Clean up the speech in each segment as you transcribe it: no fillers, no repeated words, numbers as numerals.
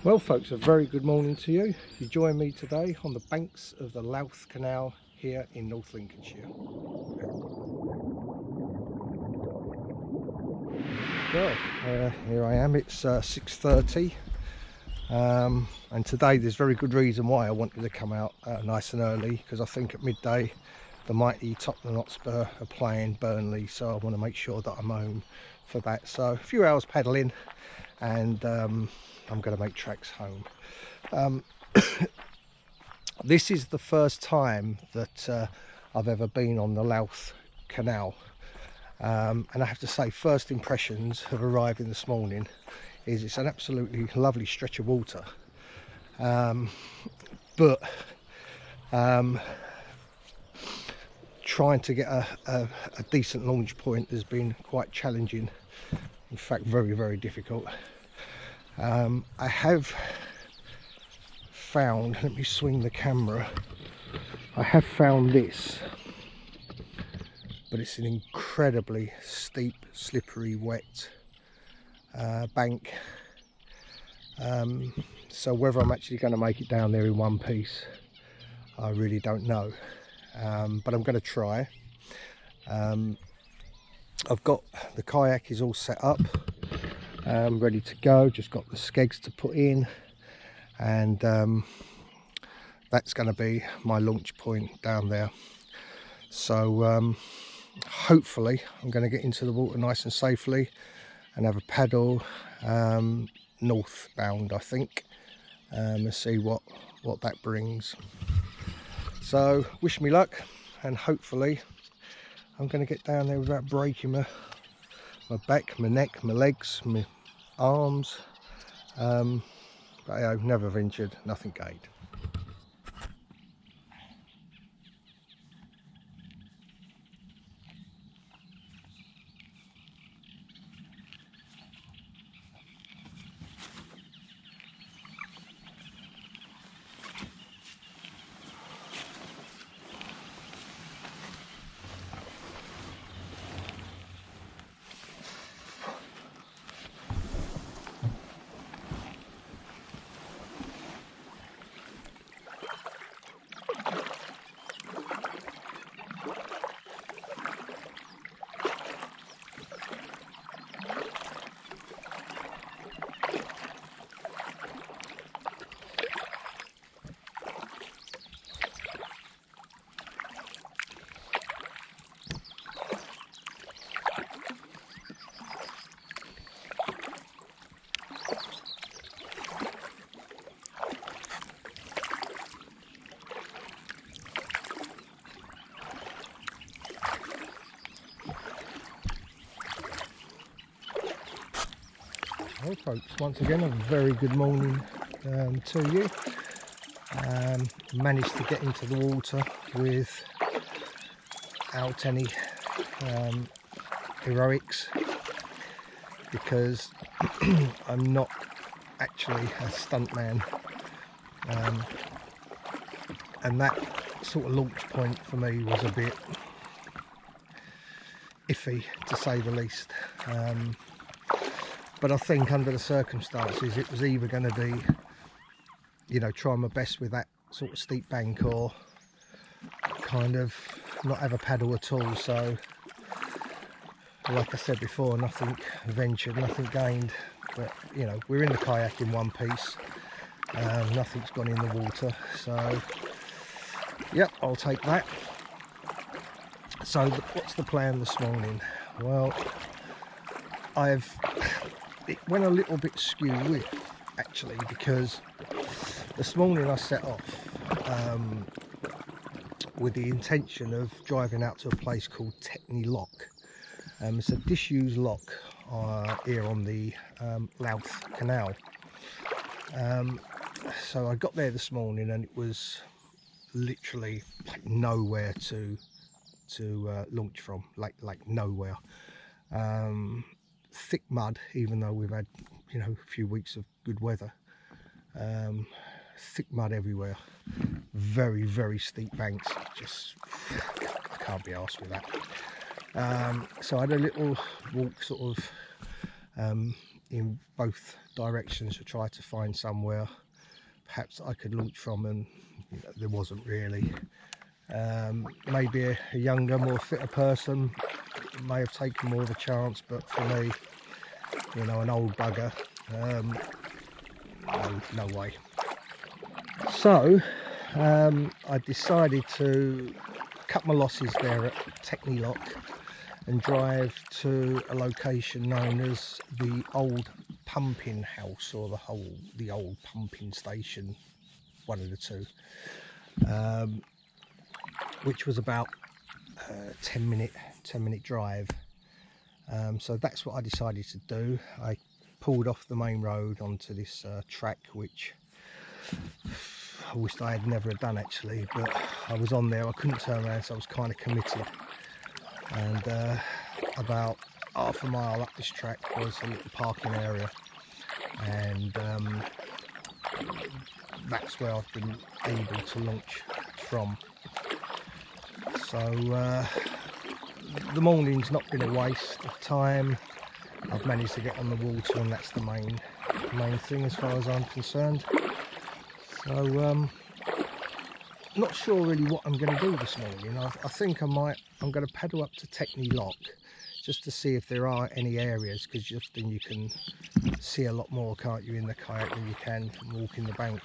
Well folks, a very good morning to you. You join me today on the banks of the Louth Canal here in North Lincolnshire. Well, here I am. It's 6:30 and today there's very good reason why I wanted to come out nice and early, because I think at midday the mighty Tottenham Hotspur are playing Burnley, so I want to make sure that I'm home for that. So a few hours paddling and I'm going to make tracks home. This is the first time that I've ever been on the Louth Canal, and I have to say, first impressions of arriving this morning is it's an absolutely lovely stretch of water, but trying to get a decent launch point has been quite challenging. In fact, very difficult. I have found, let me swing the camera, I have found this, but it's an incredibly steep, slippery, wet bank, so whether I'm actually going to make it down there in one piece, I really don't know, but I'm going to try. I've got the kayak is all set up, ready to go, just got the skegs to put in, and that's going to be my launch point down there. So hopefully I'm going to get into the water nice and safely and have a paddle northbound, I think, and see what that brings. So wish me luck, and hopefully I'm going to get down there without breaking my back, my neck, my legs, my arms, but I've never ventured, nothing gained. Well folks, once again a very good morning to you. Managed to get into the water without any heroics, because I'm not actually a stuntman, and that sort of launch point for me was a bit iffy, to say the least. But I think under the circumstances it was either going to be, you know, try my best with that sort of steep bank, or kind of not have a paddle at all. So like I said before, nothing ventured, nothing gained. But you know, we're in the kayak in one piece, nothing's gone in the water, so yep, I'll take that. So what's the plan this morning? Well, it went a little bit skew with, actually, because this morning I set off with the intention of driving out to a place called Tetney Lock. It's a disused lock here on the Louth Canal. So I got there this morning and it was literally like nowhere to launch from, like nowhere. Thick mud, even though we've had, you know, a few weeks of good weather. Thick mud everywhere, very steep banks, just I can't be arsed with that. So I had a little walk sort of in both directions to try to find somewhere perhaps I could launch from, and there wasn't really. Maybe a younger, more fitter person may have taken more of a chance, but for me, you know, an old bugger, no way. So I decided to cut my losses there at Techney Lock and drive to a location known as the old pumping house, or the old pumping station, one of the two, which was about 10 minute drive. So that's what I decided to do. I pulled off the main road onto this track, which I wished I had never done actually, but I was on there, I couldn't turn around, so I was kind of committed. And about half a mile up this track was a little parking area, and that's where I've been able to launch from. So the morning's not been a waste of time. I've managed to get on the water, and that's the main thing as far as I'm concerned. So not sure really what I'm going to do this morning. I think I'm going to paddle up to Techney Lock just to see if there are any areas, because then you can see a lot more, can't you, in the kayak than you can from walking the bank.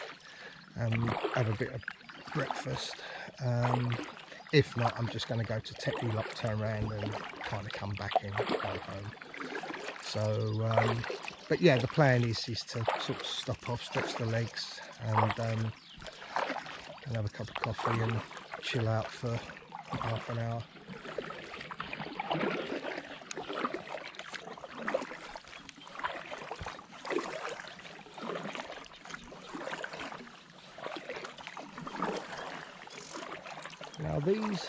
Have a bit of breakfast. If not, I'm just going to go to Techney Lock, turn around and kind of come back and go home. So but yeah, the plan is to sort of stop off, stretch the legs, and have a cup of coffee and chill out for half an hour. Now these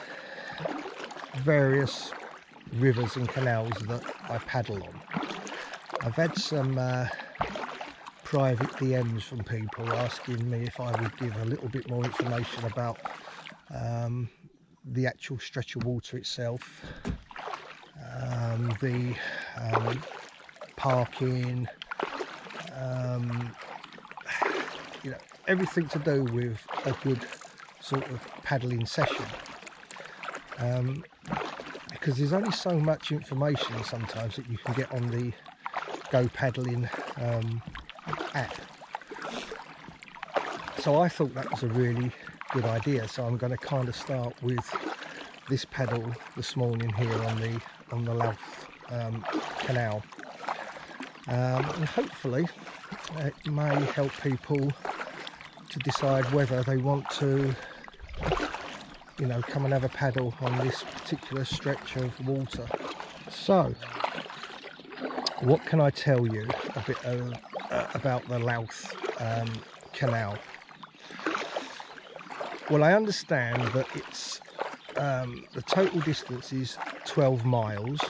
various rivers and canals that I paddle on, I've had some private DMs from people asking me if I would give a little bit more information about the actual stretch of water itself, the parking, you know, everything to do with a good sort of paddling session, because there's only so much information sometimes that you can get on the Go Paddling app. So I thought that was a really good idea, so I'm going to kind of start with this paddle this morning here on the Louth Canal, and hopefully it may help people to decide whether they want to, you know, come and have a paddle on this particular stretch of water. So what can I tell you a bit about the Louth Canal? Well, I understand that it's the total distance is 12 miles,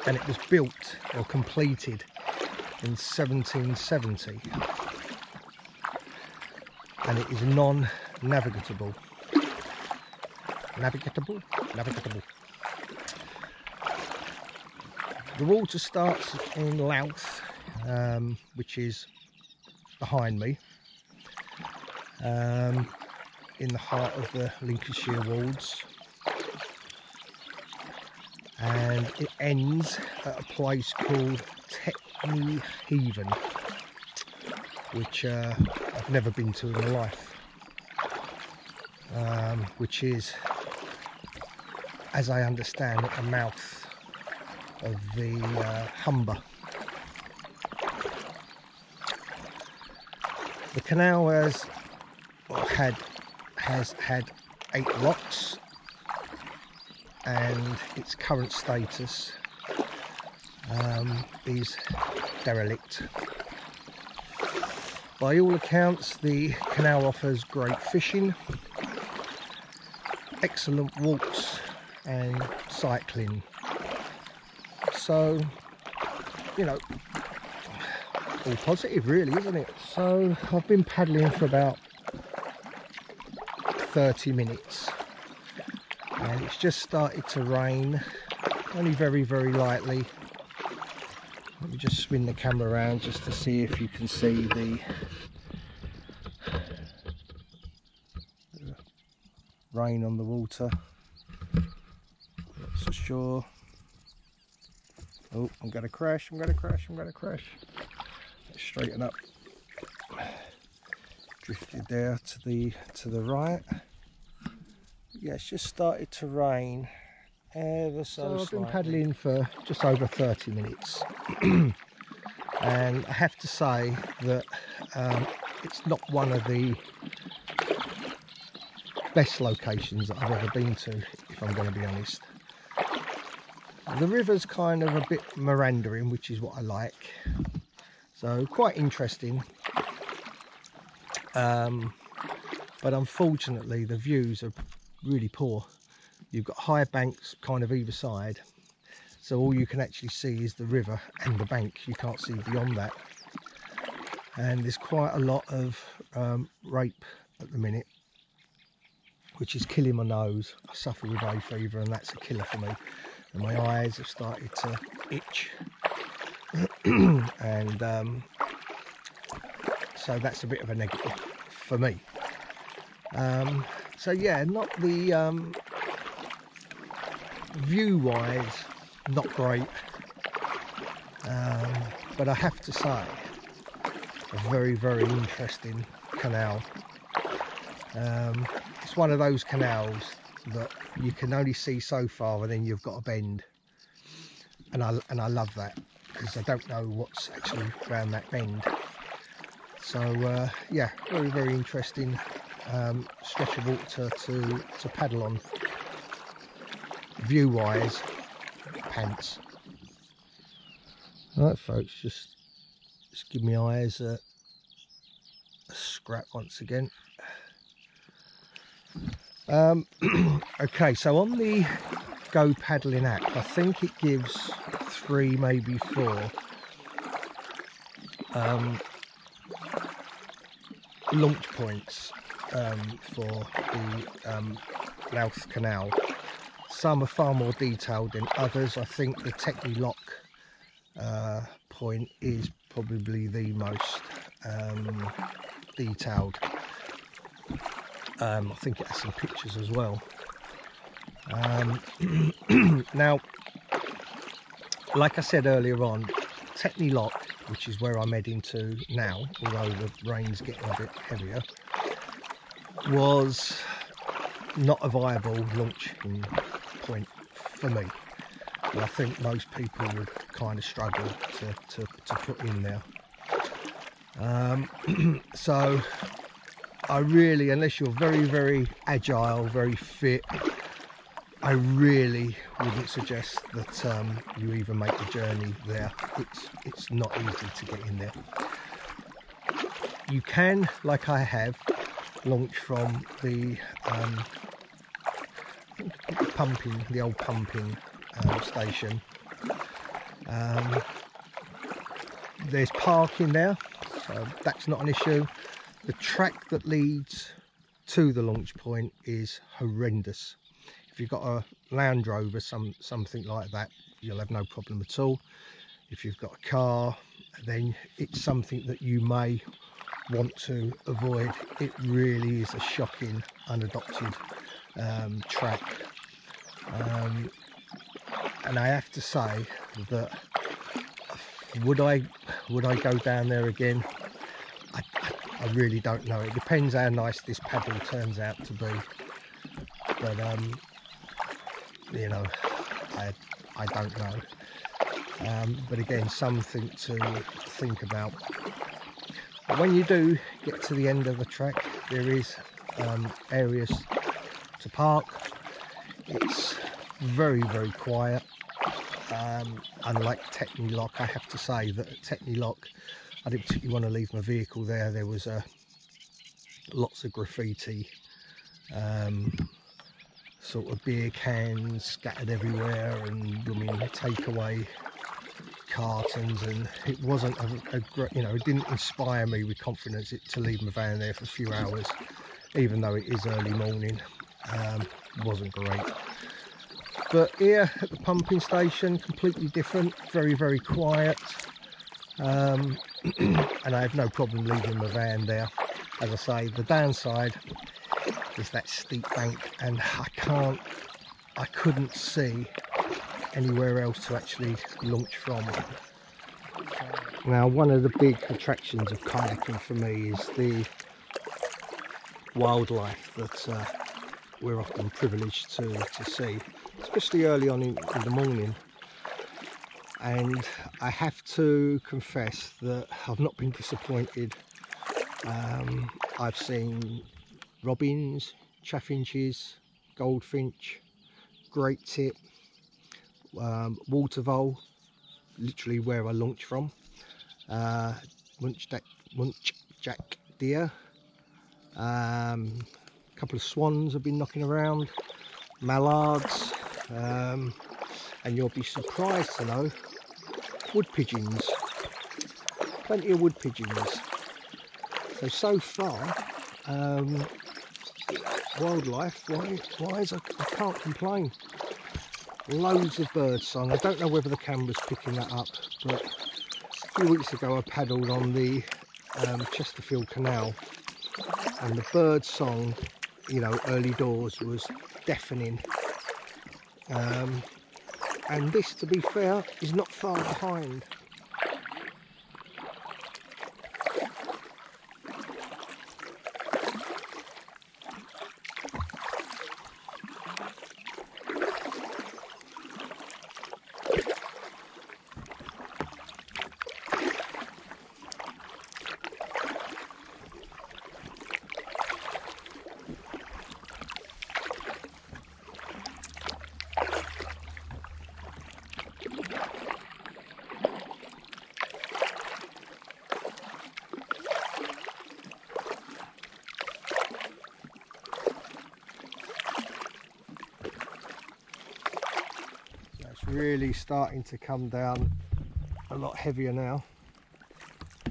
and it was built or completed in 1770, and it is non-navigable. Navigable. The water starts in Louth, which is behind me, in the heart of the Lincolnshire Wolds, and it ends at a place called Techney Heaven, which I've never been to in my life, which is, as I understand, at the mouth of the Humber. The canal has had 8 locks, and its current status is derelict. By all accounts, the canal offers great fishing, excellent walks and cycling. So, you know, all positive really, isn't it? So I've been paddling for about 30 minutes, and it's just started to rain, only very lightly, just spin the camera around just to see if you can see the rain on the water. Not so sure. Oh, I'm going to crash, I'm going to crash, I'm going to crash. Let's straighten up. Drifted there to the right. Yeah, it's just started to rain ever so I've been paddling for just over 30 minutes. And I have to say that it's not one of the best locations that I've ever been to, if I'm going to be honest. The river's kind of a bit meandering, which is what I like, so quite interesting, but unfortunately the views are really poor. You've got high banks kind of either side, so all you can actually see is the river and the bank. You can't see beyond that, and there's quite a lot of rape at the minute, which is killing my nose. I suffer with hay fever, and that's a killer for me. And my eyes have started to itch, and so that's a bit of a negative for me. So yeah, not the view-wise, not great, but I have to say, a very, very interesting canal. It's one of those canals that you can only see so far, and then you've got a bend, and I love that, because I don't know what's actually around that bend. So yeah, very, very interesting stretch of water to paddle on. View wise, pants. Right folks, just give my eyes a scrap once again. Okay, so on the Go Paddling app, I think it gives 3, maybe 4 launch points for the Louth Canal. Some are far more detailed than others. I think the Techni Lock point is probably the most detailed. I think it has some pictures as well. Now, like I said earlier on, Techni Lock, which is where I'm heading to now, although the rain's getting a bit heavier, was not a viable launching point for me. And I think most people would kind of struggle to put in there. So I really, unless you're very, very agile, very fit, I really wouldn't suggest that you even make the journey there. It's not easy to get in there. You can, like I have, launch from the the old pumping station. There's parking there, so that's not an issue. The track that leads to the launch point is horrendous. If you've got a Land Rover, something like that, you'll have no problem at all. If you've got a car, then it's something that you may want to avoid. It really is a shocking, unadopted track. And I have to say that would I go down there again? I really don't know. It depends how nice this paddle turns out to be, but you know, I don't know. But again, something to think about. But when you do get to the end of the track, there is areas to park. It's very, very quiet. Unlike Techni Lock, I have to say that at Techni Lock, I didn't particularly want to leave my vehicle there. There was lots of graffiti, sort of beer cans scattered everywhere, and takeaway cartons, and it wasn't a great, you know, it didn't inspire me with confidence to leave my van there for a few hours, even though it is early morning. Wasn't great. But here at the pumping station, completely different, very, very quiet. and I have no problem leaving my van there. As I say, the downside is that steep bank, and I couldn't see anywhere else to actually launch from. Now, one of the big attractions of kayaking for me is the wildlife that we're often privileged to see, especially early on in the morning. And I have to confess that I've not been disappointed. I've seen robins, chaffinches, goldfinch, great tip, water vole, literally where I launched from, muntjac deer, a couple of swans have been knocking around, mallards, and you'll be surprised to know, wood pigeons, plenty of wood pigeons. So far, wildlife wise, I can't complain. Loads of bird song. I don't know whether the camera's picking that up, but a few weeks ago I paddled on the Louth Canal, and the bird song, you know, early doors, was deafening. And this, to be fair, is not far behind. Really starting to come down a lot heavier now. I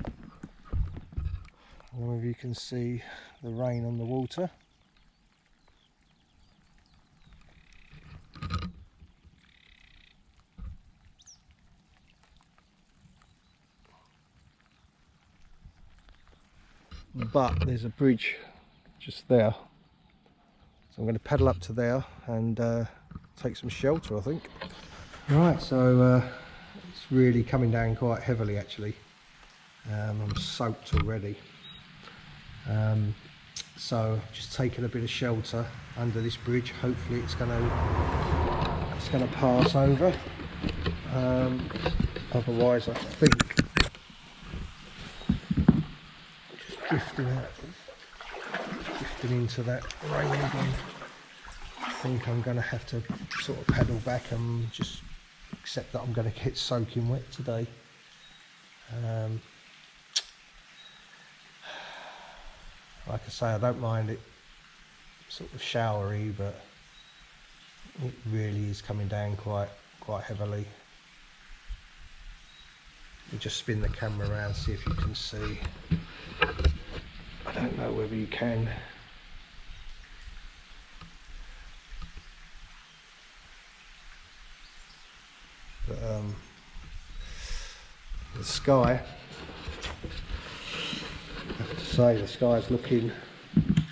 don't know if you can see the rain on the water. But there's a bridge just there, so I'm going to paddle up to there and take some shelter, I think. Right, so it's really coming down quite heavily actually. I'm soaked already. So I've just taken a bit of shelter under this bridge. Hopefully it's going to pass over. Otherwise, I think just drifting into that rain again. I think I'm going to have to sort of paddle back and just accept that I'm going to get soaking wet today. Like I say, I don't mind it sort of showery, but it really is coming down quite heavily. Let me just spin the camera around, see if you can see. I don't know whether you can. But the sky, I have to say, the sky's looking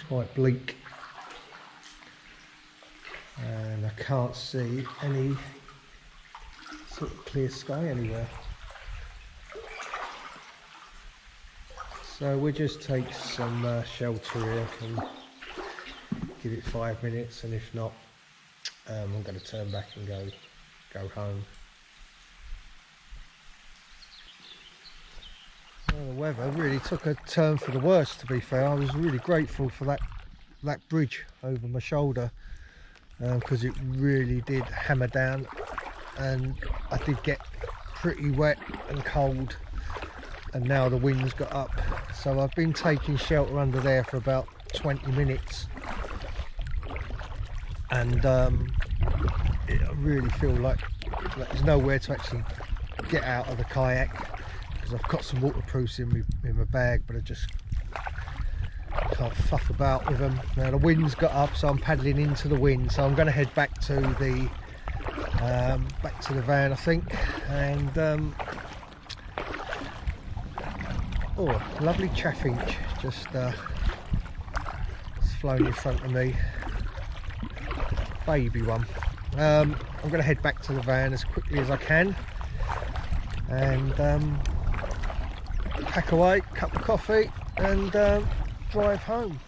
quite bleak, and I can't see any sort of clear sky anywhere. So we'll just take some shelter here and give it 5 minutes, and if not, I'm going to turn back and go home. Well, the weather really took a turn for the worse, to be fair. I was really grateful for that bridge over my shoulder, because it really did hammer down, and I did get pretty wet and cold, and now the wind's got up. So I've been taking shelter under there for about 20 minutes, and I really feel like there's nowhere to actually get out of the kayak, because I've got some waterproofs in my bag, but I just can't fuck about with them. Now the wind's got up, so I'm paddling into the wind, so I'm going to head back to the van, I think, and Oh, lovely chaffinch just flown in front of me. Baby one. I'm going to head back to the van as quickly as I can and pack away, cup of coffee and drive home.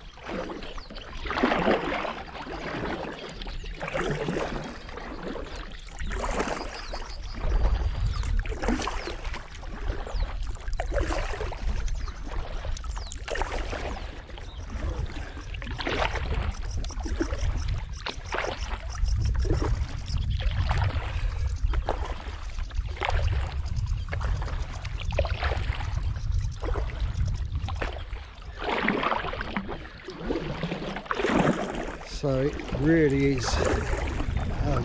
So it really is hard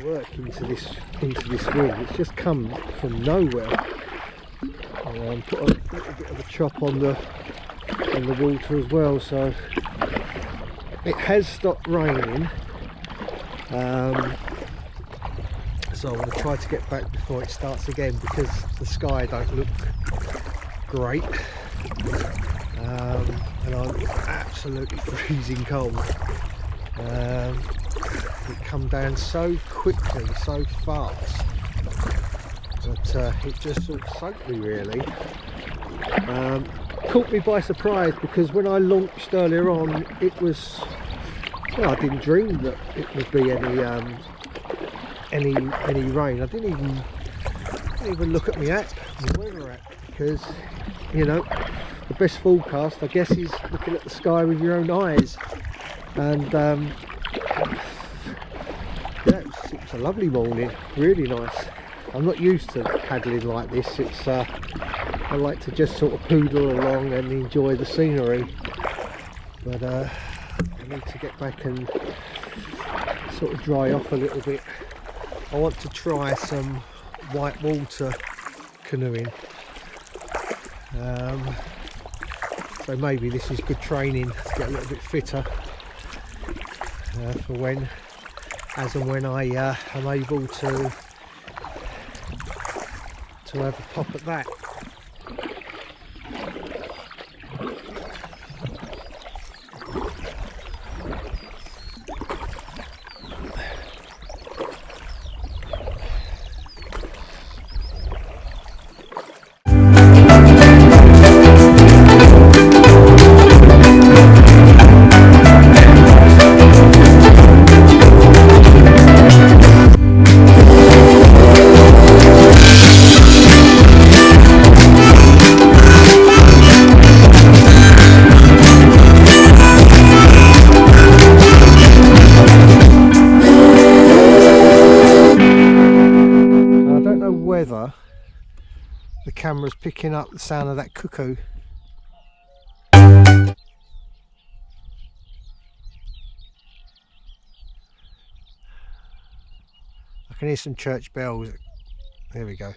work into this rig. It's just come from nowhere. Put a little bit of a chop on the water as well. So it has stopped raining. So I want to try to get back before it starts again because the sky don't look great. And I'm absolutely freezing cold. It come down so quickly, so fast, that it just sort of soaked me really. Caught me by surprise because when I launched earlier on, it was, well, I didn't dream that it would be any rain. I didn't even look at my app, my weather app, because you know, the best forecast I guess is looking at the sky with your own eyes. And yeah, it was a lovely morning, really nice. I'm not used to paddling like this. It's I like to just sort of poodle along and enjoy the scenery, but I need to get back and sort of dry off a little bit. I want to try some white water canoeing. So maybe this is good training to get a little bit fitter for when I am able to have a pop at that. Whether the camera's picking up the sound of that cuckoo. I can hear some church bells. There we go.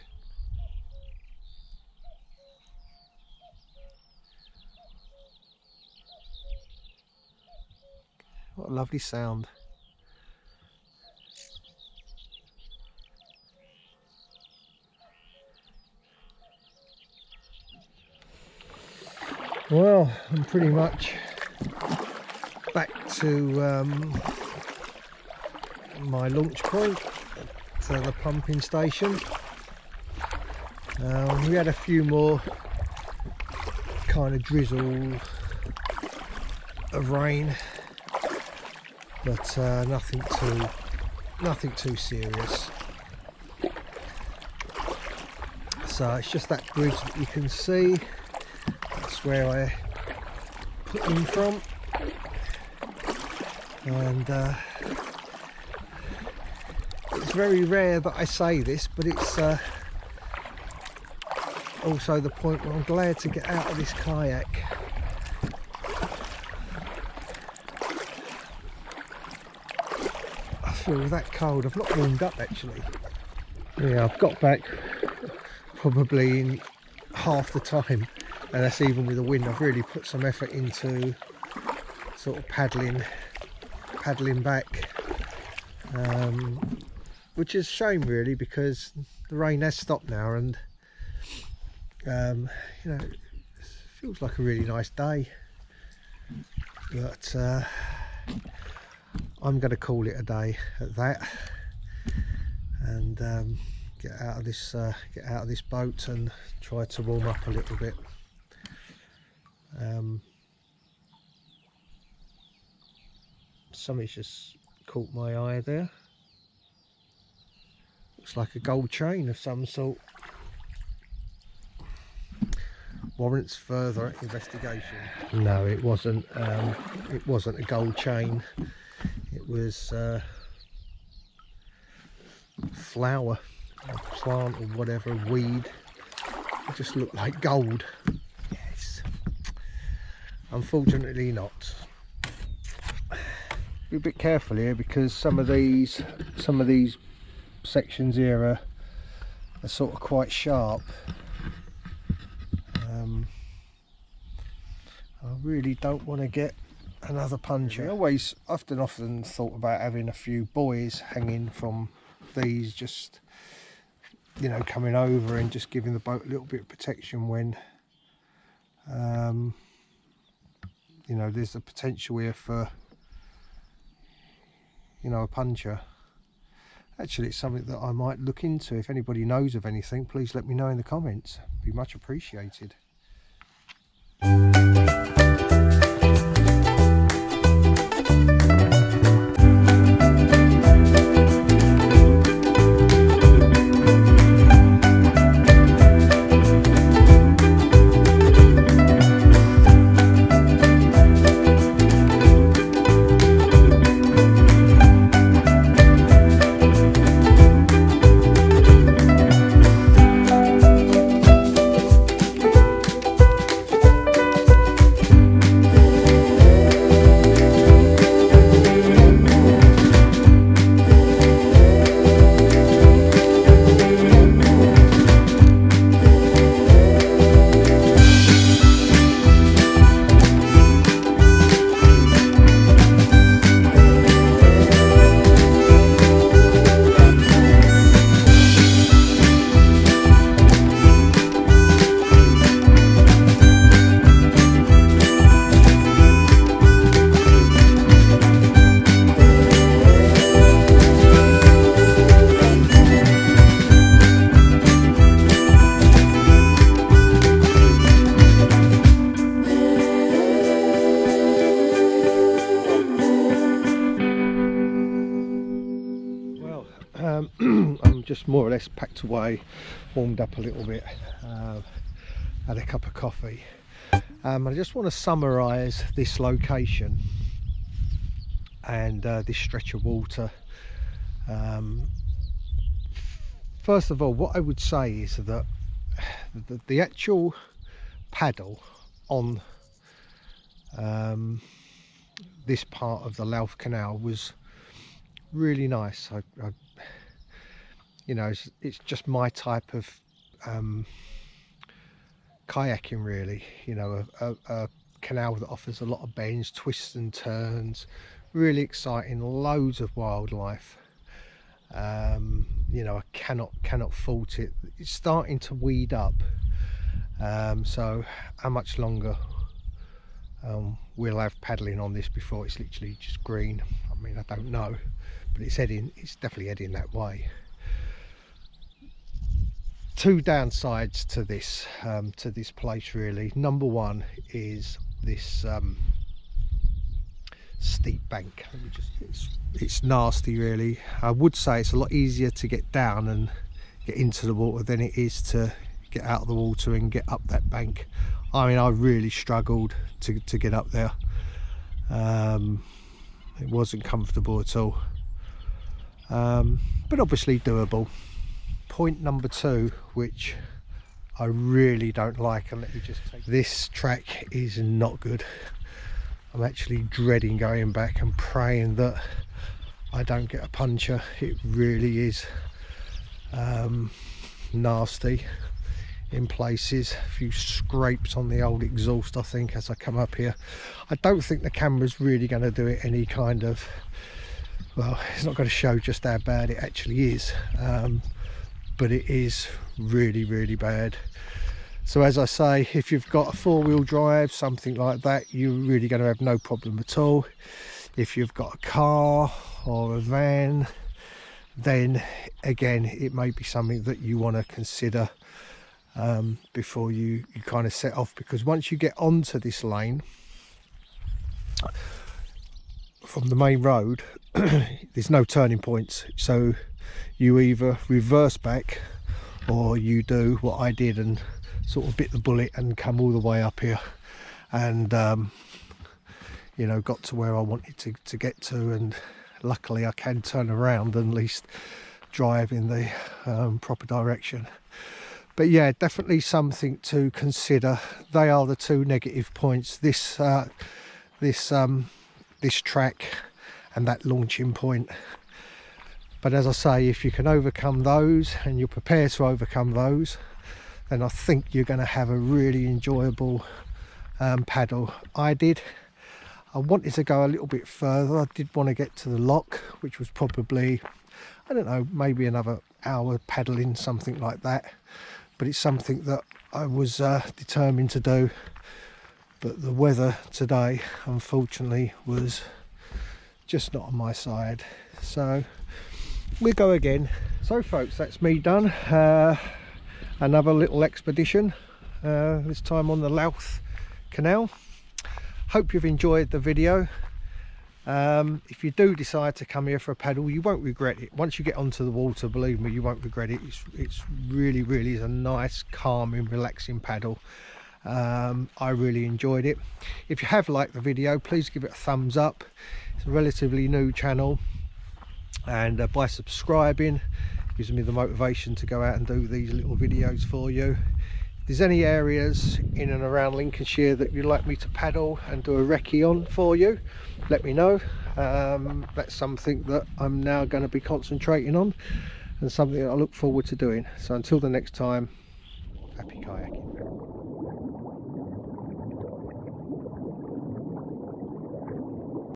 What a lovely sound. Well, I'm pretty much back to my launch point, to the pumping station. We had a few more kind of drizzle of rain, but nothing too serious. So it's just that bridge that you can see. That's where I put in from, and it's very rare that I say this, but it's also the point where I'm glad to get out of this kayak. I feel that cold. I've not warmed up actually. Yeah, I've got back probably in half the time, and that's even with the wind. I've really put some effort into sort of paddling back, which is a shame really, because the rain has stopped now, and you know, it feels like a really nice day, but I'm going to call it a day at that, and get out of this boat and try to warm up a little bit. Something's just caught my eye there. Looks like a gold chain of some sort. Warrants further investigation. No, it wasn't. It wasn't a gold chain. It was flower, or plant, or whatever, weed. It just looked like gold. Yes. Unfortunately not. Be a bit careful here, because some of these sections here are sort of quite sharp. I really don't want to get another puncher. I always often thought about having a few buoys hanging from these, just, you know, coming over and just giving the boat a little bit of protection when you know, there's a potential here for, you know, a puncher. Actually, it's something that I might look into. If anybody knows of anything, please let me know in the comments. It'd be much appreciated. I'm just more or less packed away, warmed up a little bit, had a cup of coffee. I just want to summarise this location and this stretch of water. First of all, what I would say is that the actual paddle on this part of the Louth Canal was really nice. I you know, it's just my type of kayaking, really. You know, a canal that offers a lot of bends, twists and turns, really exciting, loads of wildlife. You know, I cannot fault it. It's starting to weed up, so how much longer we'll have paddling on this before it's literally just green? I mean, I don't know, but it's definitely heading that way. Two downsides to this place, really. Number one is this steep bank. It's nasty, really. I would say it's a lot easier to get down and get into the water than it is to get out of the water and get up that bank. I mean, I really struggled to get up there. It wasn't comfortable at all, but obviously doable. Point number two, which I really don't like, and let me just take this track, is not good. I'm actually dreading going back and praying that I don't get a puncher. It really is nasty in places. A few scrapes on the old exhaust, I think, as I come up here. I don't think the camera's really going to do it any kind of, well, it's not going to show just how bad it actually is, but it is really, really bad. So as I say, if you've got a four-wheel drive, something like that, you're really going to have no problem at all. If you've got a car or a van, then again it may be something that you want to consider before you kind of set off, because once you get onto this lane from the main road, there's no turning points, so you either reverse back or you do what I did and sort of bit the bullet and come all the way up here, and you know, got to where I wanted to get to, and luckily I can turn around and at least drive in the proper direction. But yeah, definitely something to consider. They are the two negative points, this track and that launching point. But as I say, if you can overcome those and you're prepared to overcome those, then I think you're going to have a really enjoyable paddle. I wanted to go a little bit further. I did want to get to the lock, which was probably, I don't know, maybe another hour paddling, something like that. But it's something that I was determined to do. But the weather today, unfortunately, was just not on my side. So we'll go again. So folks, that's me done. Another little expedition, this time on the Louth Canal. Hope you've enjoyed the video. If you do decide to come here for a paddle, you won't regret it. Once you get onto the water, believe me, you won't regret it. It's really is a nice, calming, relaxing paddle. I really enjoyed it. If you have liked the video, please give it a thumbs up. It's a relatively new channel, and by subscribing, it gives me the motivation to go out and do these little videos for you. If there's any areas in and around Lincolnshire that you'd like me to paddle and do a recce on for you, let me know. That's something that I'm now going to be concentrating on, and something that I look forward to doing. So until the next time, happy kayaking.